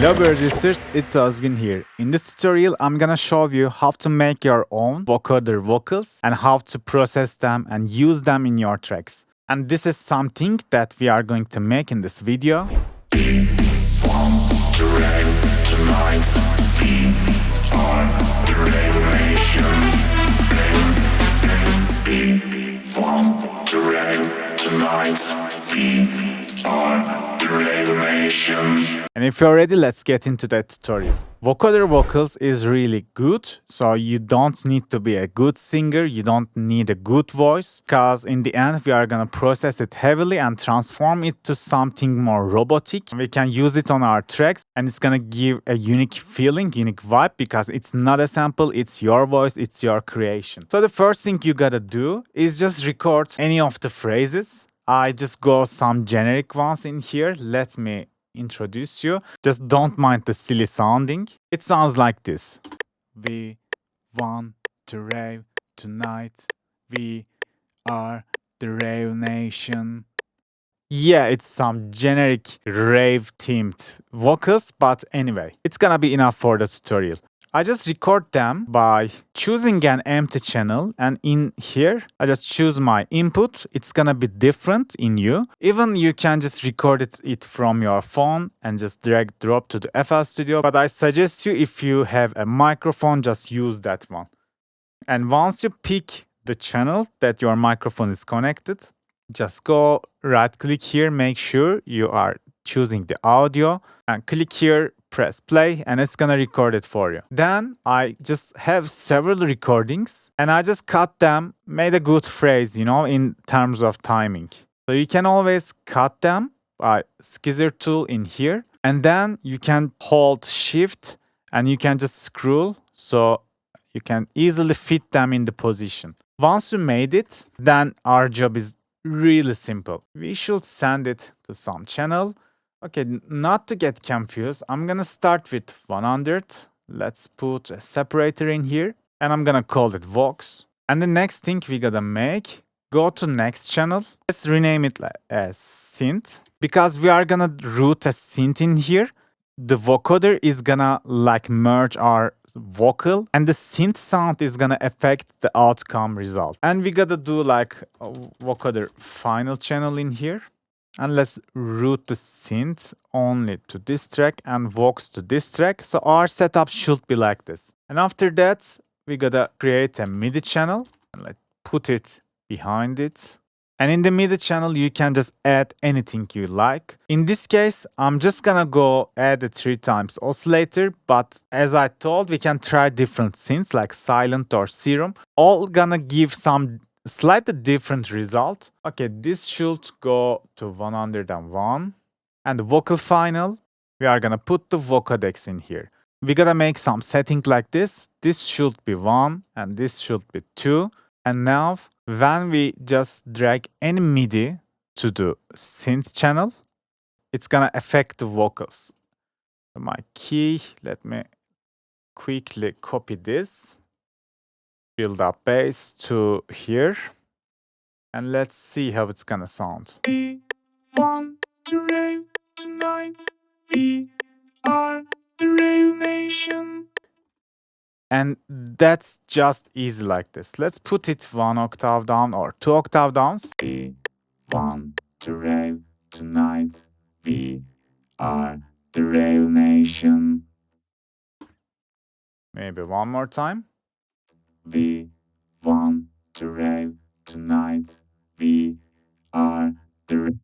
Hello Broducers, it's Özgün here. In this tutorial, I'm gonna show you how to make your own vocoder vocals and how to process them and use them in your tracks. And this is something that we are going to make in this video. And if you're ready, let's get into that tutorial. Vocoder vocals is really good, so you don't need to be a good singer, you don't need a good voice, because in the end we are gonna process it heavily and transform it to something more robotic. We can use it on our tracks and it's gonna give a unique feeling, unique vibe, because it's not a sample, it's your voice, it's your creation. So the first thing you gotta do is just record any of the phrases. I just go some generic ones in here. Let me introduce you. Just don't mind the silly sounding. It sounds like this. We want to rave tonight. We are the rave nation. Yeah, it's some generic rave themed vocals, but anyway, it's gonna be enough for the tutorial. I just record them by choosing an empty channel, and in here I just choose my input. It's gonna be different in you. Even you can just record it from your phone and just drag drop to the FL Studio, but I suggest you, if you have a microphone, just use that one. And once you pick the channel that your microphone is connected, just go right click here, make sure you are choosing the audio, and click here, press play, and it's gonna record it for you. Then I just have several recordings and I just cut them, made a good phrase, in terms of timing. So you can always cut them by scissor tool in here, and then you can hold shift and you can just scroll so you can easily fit them in the position. Once you made it, then our job is really simple. We should send it to some channel. Okay, not to get confused, I'm gonna start with 100. Let's put a separator in here and I'm gonna call it Vox. And the next thing we gotta make, go to next channel. Let's rename it as Synth, because we are gonna route a synth in here. The vocoder is gonna merge our vocal, and the synth sound is gonna affect the outcome result. And we gotta do a vocoder final channel in here. And let's route the synth only to this track and Vox to this track. So our setup should be like this. And after that, we gotta create a MIDI channel and let's put it behind it. And in the MIDI channel, you can just add anything you like. In this case, I'm just gonna go add a 3 times oscillator, but as I told, we can try different synths like Silent or Serum. All gonna give some slightly different result. Okay, this should go to 101. And the vocal final, we are gonna put the vocodecs in here. We gotta make some setting like this. This should be 1 and this should be 2. And now when we just drag any MIDI to the synth channel, it's gonna affect the vocals. So my key, let me quickly copy this. Build up bass to here. And let's see how it's gonna sound. We want to rave tonight. We are the rave nation. And that's just easy like this. Let's put it 1 octave down or 2 octave downs. We want to rave tonight. We are the rave nation. Maybe one more time. We want to rave tonight. We are the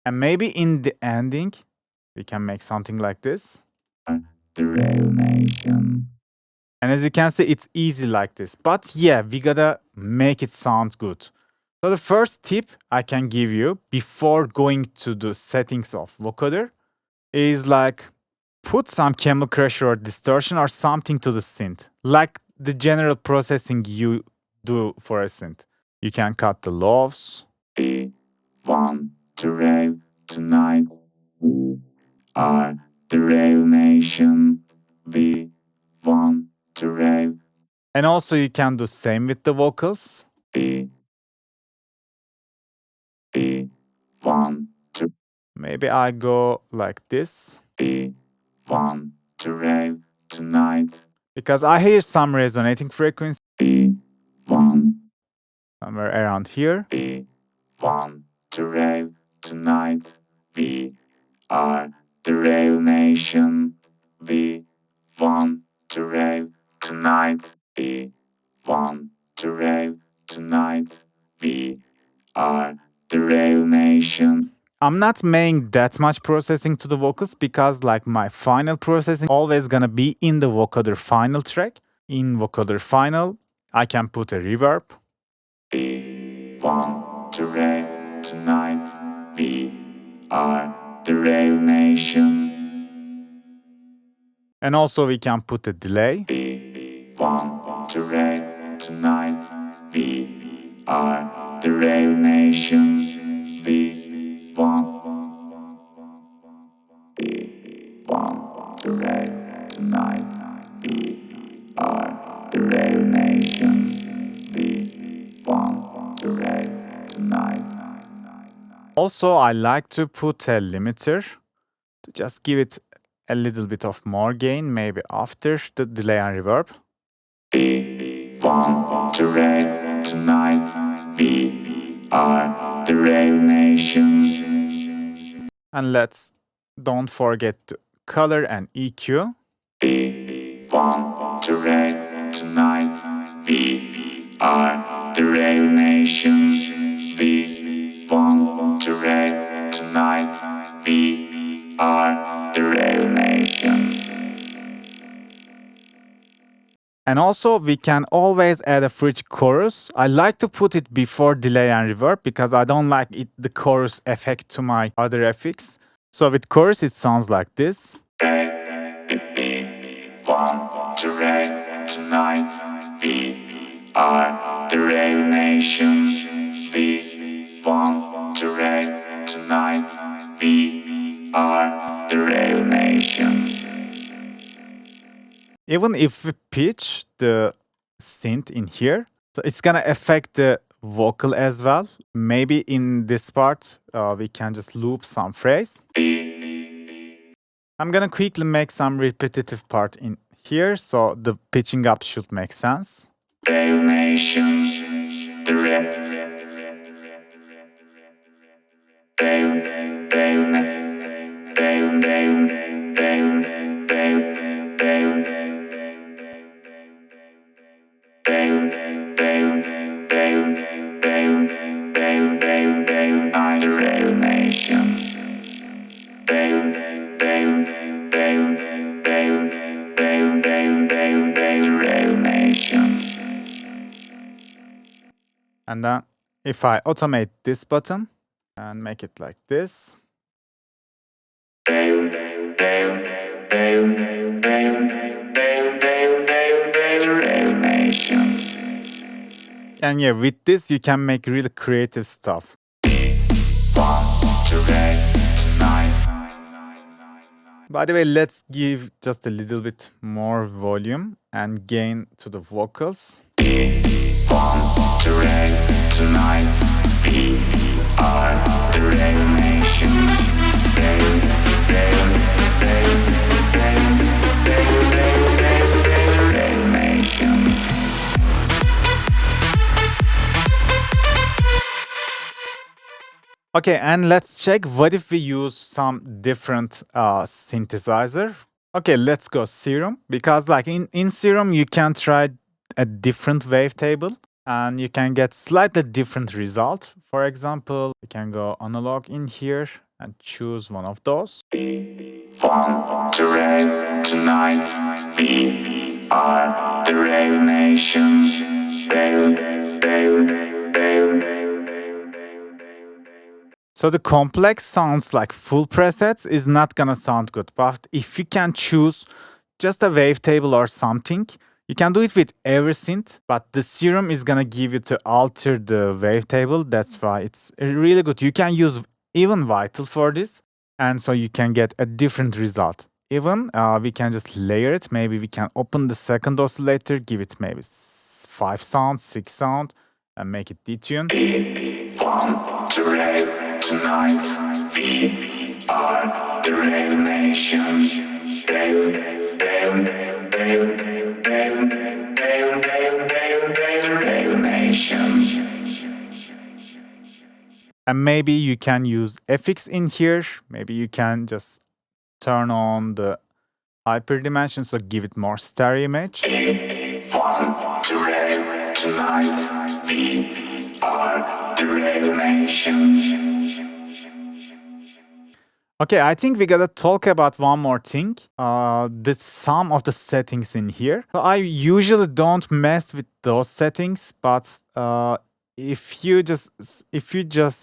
And maybe in the ending, we can make something like this. The rave nation. And as you can see, it's easy like this. But yeah, we gotta make it sound good. So the first tip I can give you before going to the settings of vocoder is put some camel crusher or distortion or something to the synth, like the general processing you do for a synth. You can cut the lows. We want to rave tonight. We are the rave nation. We want to rave. And also you can do same with the vocals. We want to. Maybe I go like this. We want to rave tonight. Because I hear some resonating frequency. We want somewhere around here. We want to rave tonight. We are the Rave Nation. We want to rave tonight. We want to rave tonight. We are the Rave Nation. I'm not making that much processing to the vocals because like my final processing always gonna be in the vocoder final track. In vocoder final, I can put a reverb. We want to rave tonight. We are the Rave Nation. And also we can put a delay. We want to rave tonight. We are the Rave Nation. We want to rave tonight. We are the Rave Nation. We want to rave tonight. Also, I like to put a limiter to just give it a little bit of more gain, maybe after the delay and reverb. We want to rave tonight. We are the Rave Nation. And don't forget to color and EQ. We want to rave tonight. We are the Rave Nation. We want to rave tonight. We are the Rave Nation. And also, we can always add a free chorus. I like to put it before delay and reverb because I don't like the chorus effect to my other effects. So with chorus, it sounds like this. We want to rave tonight. We are the Rave Nation. We want to rave tonight. We are the Rave Nation. Even if we pitch the synth in here, so it's gonna affect the vocal as well. Maybe in this part, we can just loop some phrase. I'm gonna quickly make some repetitive part in here, so the pitching up should make sense. Rave Nation, the Rave, and then if I automate this button and make it like this. And yeah, with this you can make really creative stuff. By the way, let's give just a little bit more volume and gain to the vocals. Want to rave tonight. We are the Rave Nation. Rave Nation. Okay, and let's check what if we use some different synthesizer. Okay, let's go Serum, because like in Serum you can try a different wavetable and you can get slightly different result. For example, you can go analog in here and choose one of those. We want to rave tonight. We are the Rave Nation. So the complex sounds like full presets is not gonna sound good, but if you can choose just a wavetable or something, you can do it with every synth, but the Serum is gonna give you to alter the wavetable. That's why it's really good. You can use even Vital for this, and so you can get a different result. Even we can just layer it. Maybe we can open the second oscillator, give it maybe 5 sound, 6 sound, and make it detune. We want to rave tonight. We are the Rave Nation. And maybe you can use FX in here. Maybe you can just turn on the hyperdimension, so give it more stereo image. Tonight, we are the Rail Nation. Okay, I think we gotta talk about one more thing. Some of the settings in here. So I usually don't mess with those settings, but if you just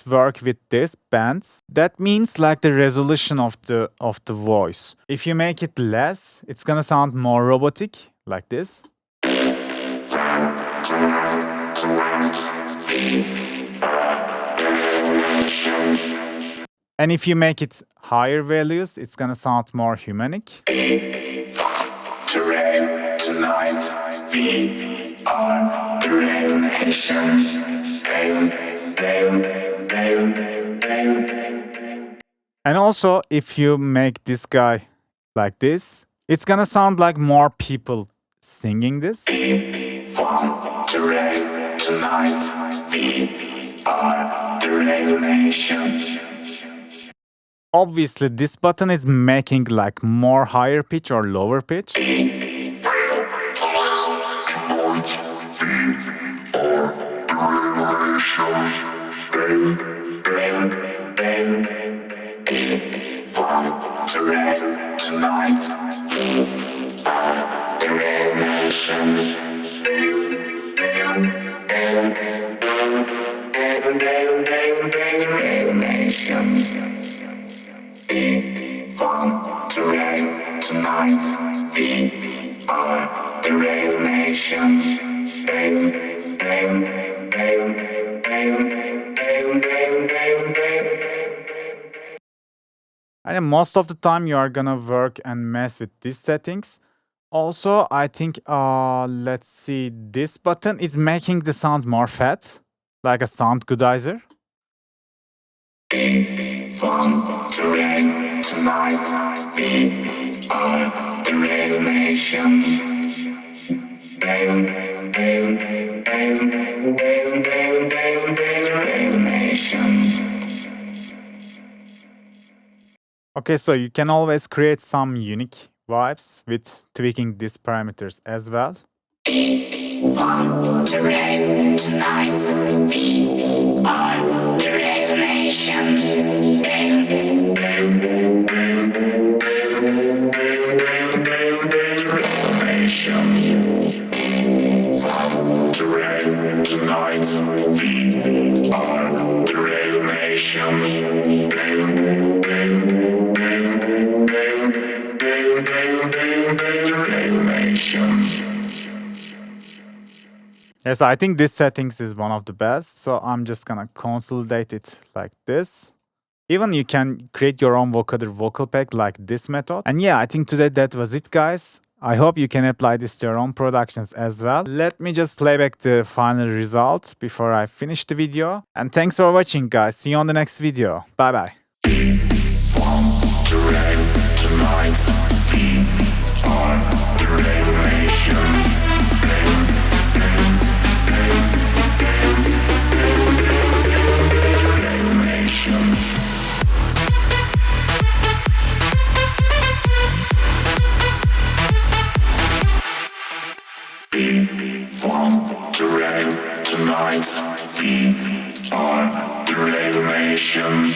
work with this bands, that means like the resolution of the voice. If you make it less, it's gonna sound more robotic, like this. And if you make it higher values, it's gonna sound more humanic. Tonight, we are the Rail Nation. And also, if you make this guy like this, it's gonna sound like more people singing this. Tonight, we are the Rail Nation. Obviously, this button is making like more higher pitch or lower pitch. Tonight, we are the Rail Nation. And most of the time you are gonna work and mess with these settings. Also, I think, let's see, this button is making the sound more fat, like a sound goodizer. Tonight, we are the Rail Nation. Okay, so you can always create some unique vibes with tweaking these parameters as well. Tonight, we are the Rail Nation. Yes, I think this settings is one of the best, so I'm just gonna consolidate it like this. Even you can create your own vocoder vocal pack like this method. And yeah, I think today that was it, guys. I hope you can apply this to your own productions as well. Let me just play back the final result before I finish the video. And thanks for watching, guys. See you on the next video. Bye bye. Tonight, we are the Rail Nation.